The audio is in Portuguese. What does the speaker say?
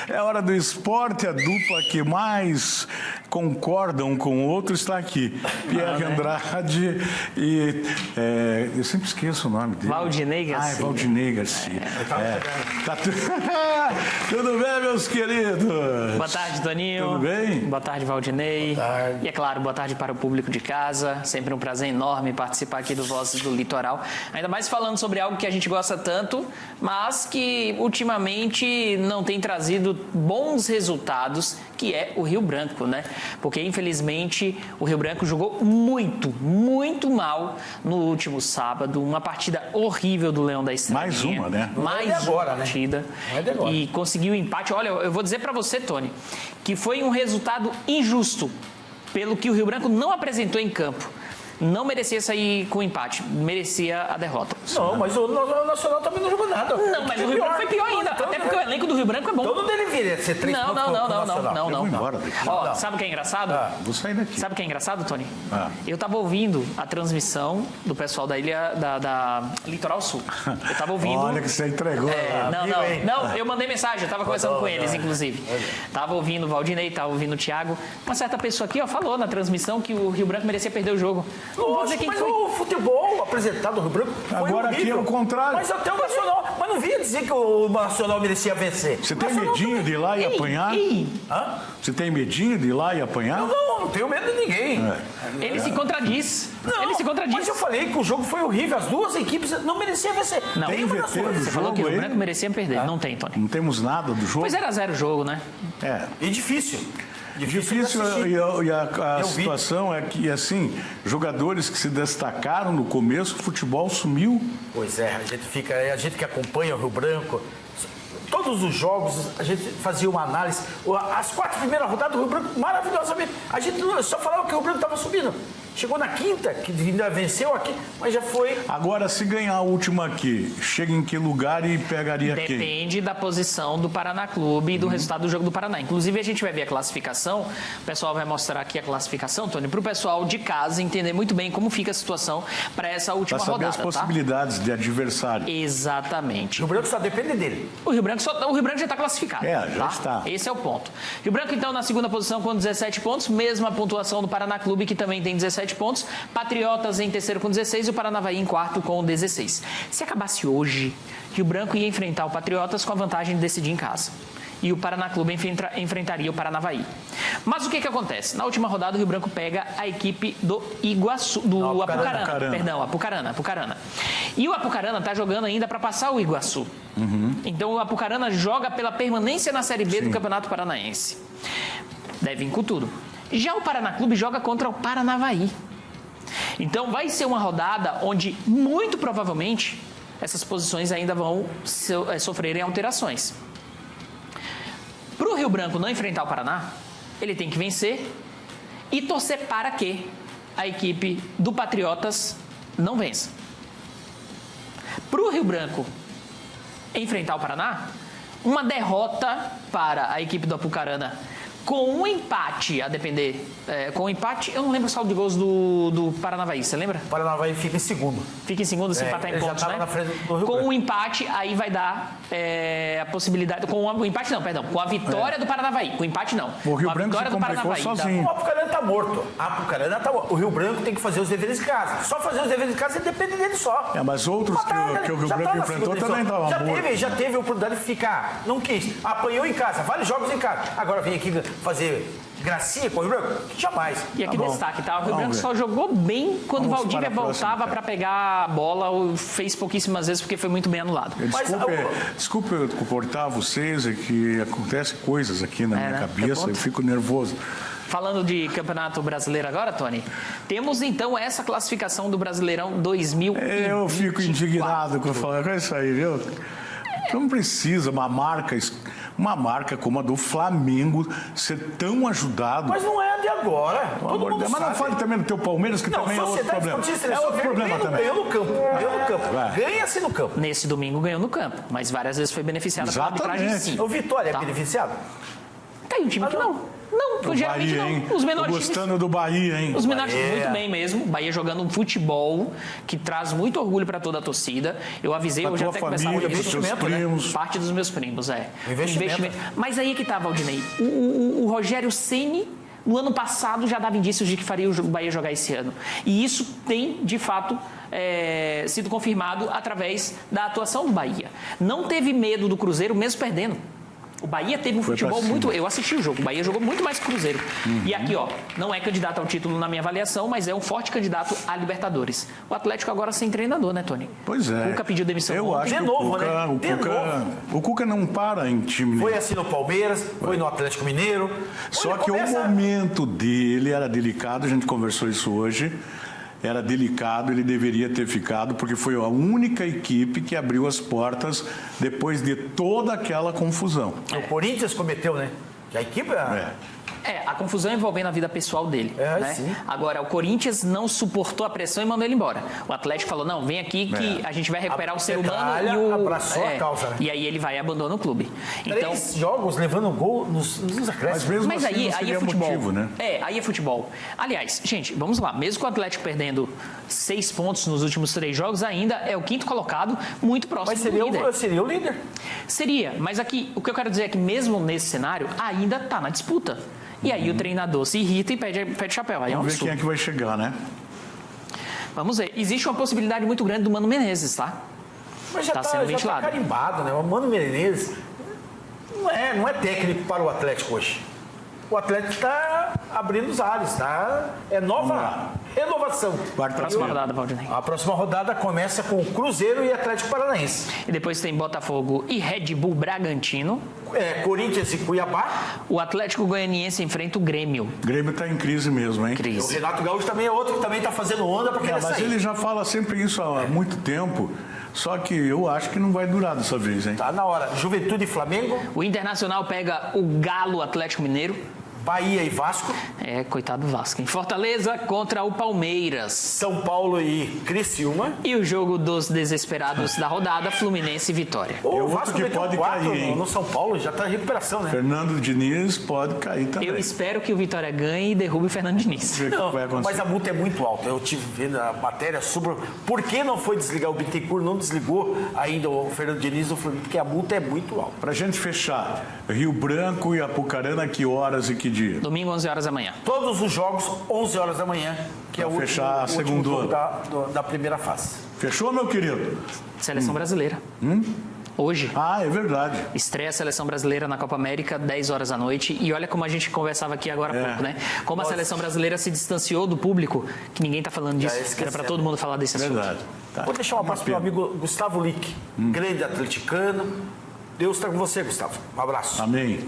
É hora do esporte, a dupla que mais concorda um com o outro está aqui. Pierre Andrade e... eu sempre esqueço o nome dele. Valdinei Garcia. Ah, é Valdinei Garcia. Tá tudo bem, meus queridos? Boa tarde, Toninho. Tudo bem? Boa tarde, Valdinei. Boa tarde. E é claro, boa tarde para o público de casa. Sempre um prazer enorme participar aqui do Vozes do Litoral. Ainda mais falando sobre algo que a gente gosta tanto, mas que ultimamente não tem trazido bons resultados, que é o Rio Branco, né? Porque, infelizmente, o Rio Branco jogou muito mal no último sábado. Uma partida horrível do Leão da Estrelinha. Mais uma, né? Mais uma partida. E conseguiu o empate. Olha, eu vou dizer para você, Tony, que foi um resultado injusto pelo que o Rio Branco não apresentou em campo. Não merecia sair com empate, merecia a derrota. Não, mas o Nacional também não jogou nada. Não, mas o Rio Branco foi pior ainda, então, até porque o elenco do Rio Branco é bom. Então não deveria ser 3 pontos pro Nacional. Eu vou embora daqui. Ó, sabe o que é engraçado? Vou sair daqui. Sabe o que é engraçado, Tony? Eu tava ouvindo a transmissão do pessoal da ilha da Litoral Sul. Eu tava ouvindo. Olha que você entregou. Não, eu mandei mensagem, eu tava conversando com eles, inclusive. Tava ouvindo o Valdinei, tava ouvindo o Thiago. Uma certa pessoa aqui, ó, falou na transmissão que o Rio Branco merecia perder o jogo. Não vou dizer quem foi. O futebol apresentado no Rio Branco foi Agora horrível. aqui é o contrário. Mas até o Nacional. Mas não vinha dizer que o Nacional merecia vencer. Você tem medinho de ir lá e apanhar? Hã? Você tem medinho de ir lá e apanhar? Não tenho medo de ninguém. Ele se contradiz. Não, Ele se contradiz. mas eu falei que o jogo foi horrível. As duas equipes não mereciam vencer. Não. Tem VT do Você falou que o jogo Rio aí? Branco merecia perder. Não tem, Tony. Não temos nada do jogo? Foi 0-0 o jogo, né? É. E difícil. Difícil e a situação é que, assim, jogadores que se destacaram no começo, o futebol sumiu. Pois é, a gente que acompanha o Rio Branco, todos os jogos, a gente fazia uma análise. As 4 primeiras rodadas do Rio Branco, maravilhosamente. A gente só falava que o Rio Branco estava subindo. Chegou na quinta, que ainda venceu aqui, mas já foi... Agora, se ganhar a última aqui, chega em que lugar e pegaria quem? Depende da posição do Paraná Clube e do resultado do jogo do Paraná. Inclusive, a gente vai ver a classificação. O pessoal vai mostrar aqui a classificação, Tony, para o pessoal de casa entender muito bem como fica a situação para essa última rodada. Para saber as possibilidades de adversário. Exatamente. O Rio Branco só depende dele. O Rio Branco já está classificado. Já está. Esse é o ponto. Rio Branco, então, na segunda posição com 17 pontos, mesma pontuação do Paraná Clube, que também tem 17 pontos. Patriotas em terceiro com 16 e o Paranavaí em quarto com 16. Se acabasse hoje, Rio Branco ia enfrentar o Patriotas com a vantagem de decidir em casa. E o Paraná Clube enfrentaria o Paranavaí. Mas o que acontece? Na última rodada, o Rio Branco pega a equipe do Iguaçu, do Apucarana. Perdão, Apucarana. E o Apucarana está jogando ainda para passar o Iguaçu. Então, o Apucarana joga pela permanência na Série B do Campeonato Paranaense. Deve vir com tudo. Já o Paraná Clube joga contra o Paranavaí. Então, vai ser uma rodada onde, muito provavelmente, essas posições ainda vão sofrerem alterações. Para o Rio Branco não enfrentar o Paraná, ele tem que vencer e torcer para que a equipe do Patriotas não vença. Para o Rio Branco enfrentar o Paraná, uma derrota para a equipe do Apucarana com um empate, a depender. Com um empate, eu não lembro o saldo de gols do Paranavaí, você lembra? O Paranavaí fica em segundo. Fica em segundo se empatar em pontos, já né? na frente do Rio com Branco. o empate, aí vai dar a possibilidade... Com o empate não, perdão. Com a vitória do Paranavaí. Com o empate não. O Rio com a Branco vitória se do complicou Paranavaí. sozinho. O Apucarana está morto. O Rio Branco tem que fazer os deveres de casa. Só fazer os deveres de casa e depende dele só. Mas outros que o Rio Branco enfrentou também estavam mortos. Já teve a oportunidade de ficar. Não quis. Apanhou em casa. Vários jogos em casa. Agora vem aqui fazer gracinha com o Rio Branco? Jamais. E aqui destaque, tá? O Rio Vamos Branco ver. só jogou bem quando o Vamos Valdívia para a próxima, voltava para pegar a bola, ou fez pouquíssimas vezes porque foi muito bem anulado. Desculpe eu cortar vocês, é que acontecem coisas aqui na minha cabeça, eu fico nervoso. Falando de Campeonato Brasileiro agora, Tony, temos então essa classificação do Brasileirão 2024. Eu fico indignado com isso aí, viu? Não precisa uma marca como a do Flamengo ser tão ajudado. Mas não é a de agora. Mas não fale também do teu Palmeiras, que também é outro problema. É outro problema também. Ganhou no campo. Ganha-se no campo. Nesse domingo ganhou no campo, mas várias vezes foi beneficiado pela arbitragem, sim. O Vitória é beneficiado? Tá aí um time que não. Não, geralmente Bahia, hein? não. Os menores Tô gostando do Bahia, hein? Os menores Bahia. muito bem mesmo. Bahia jogando um futebol que traz muito orgulho para toda a torcida. Eu avisei Pra hoje tua até começar família, o pros teus investimento, né? primos. Parte dos meus primos, é. Investimento. Mas aí que tá, Valdinei. O Rogério Ceni, no ano passado, já dava indícios de que faria o Bahia jogar esse ano. E isso tem, de fato, sido confirmado através da atuação do Bahia. Não teve medo do Cruzeiro, mesmo perdendo. O Bahia teve um Foi pra futebol cima. muito... Eu assisti o jogo. O Bahia jogou muito mais que o Cruzeiro. E aqui, ó, não é candidato ao título na minha avaliação, mas é um forte candidato a Libertadores. O Atlético agora sem treinador, né, Tony? Pois é. O Cuca pediu demissão Eu ontem. acho que De novo, né? De o Cuca não para em time. Foi assim no Palmeiras, foi no Atlético Mineiro. Só Ele que começa- o momento dele era delicado, a gente conversou isso hoje. Era delicado, ele deveria ter ficado, porque foi a única equipe que abriu as portas depois de toda aquela confusão. O Corinthians cometeu, né? Que a equipe... A confusão envolvendo a vida pessoal dele. É, né? sim. Agora, o Corinthians não suportou a pressão e mandou ele embora. O Atlético falou, não, vem aqui que a gente vai recuperar o ser humano. Petralha E o abraçou a causa, né? E aí ele vai e abandona o clube. Então, 3 jogos levando gol nos Mas acréscimos. mesmo mas assim aí não é seria futebol. motivo, né? Aí é futebol. Aliás, gente, vamos lá. Mesmo com o Atlético perdendo 6 pontos nos últimos 3 jogos, ainda é o 5º colocado, muito próximo Mas do líder. seria o líder. Seria, mas aqui o que eu quero dizer é que mesmo nesse cenário, ainda está na disputa. E aí o treinador se irrita e pede chapéu. Aí é um Vamos ver quem absurdo. é que vai chegar, né? Vamos ver. Existe uma possibilidade muito grande do Mano Menezes, tá? Mas já Tá está sendo ventilado. carimbado, né? O Mano Menezes não é técnico para o Atlético hoje. O Atlético está abrindo os ares, tá? É nova renovação. Próxima rodada, Valdinei. A próxima rodada começa com Cruzeiro e Atlético Paranaense. E depois tem Botafogo e Red Bull Bragantino. Corinthians e Cuiabá. O Atlético Goianiense enfrenta o Grêmio. O Grêmio está em crise mesmo, hein? O Crise. Renato Gaúcho também é outro que também está fazendo onda para querer Mas sair. ele já fala sempre isso há muito tempo, só que eu acho que não vai durar dessa vez, hein? Tá na hora. Juventude e Flamengo, O Internacional pega o Galo Atlético Mineiro. Bahia e Vasco, Coitado do Vasco. Em Fortaleza contra o Palmeiras. São Paulo e Criciúma. E o jogo dos desesperados da rodada, Fluminense e Vitória. O outro Vasco que meteu pode 4 cair, hein? no São Paulo, já está em recuperação, né? Fernando Diniz pode cair também. Eu espero que o Vitória ganhe e derrube o Fernando Diniz. Ver o que Não, vai acontecer. mas a multa é muito alta. Eu tive vendo a matéria sobre por que não foi desligar o Bittencourt, não desligou ainda o Fernando Diniz do Flamengo, porque a multa é muito alta. Pra gente fechar, Rio Branco e Apucarana, que horas e que dia? Domingo, 11 horas da manhã. Todos os jogos, 11 horas da manhã, que é o Pra último, fechar a o último segundona. jogo da primeira fase. Fechou, meu querido? Seleção brasileira. Hoje. Ah, é verdade. Estreia a Seleção Brasileira na Copa América, 10 horas da noite. E olha como a gente conversava aqui agora há pouco, né? Como a Seleção Brasileira se distanciou do público, que ninguém tá falando disso. esquecendo. Era para todo mundo falar desse assunto. Verdade. Tá. Vou deixar um abraço para o meu amigo Gustavo Lick, grande atleticano. Deus está com você, Gustavo. Um abraço. Amém.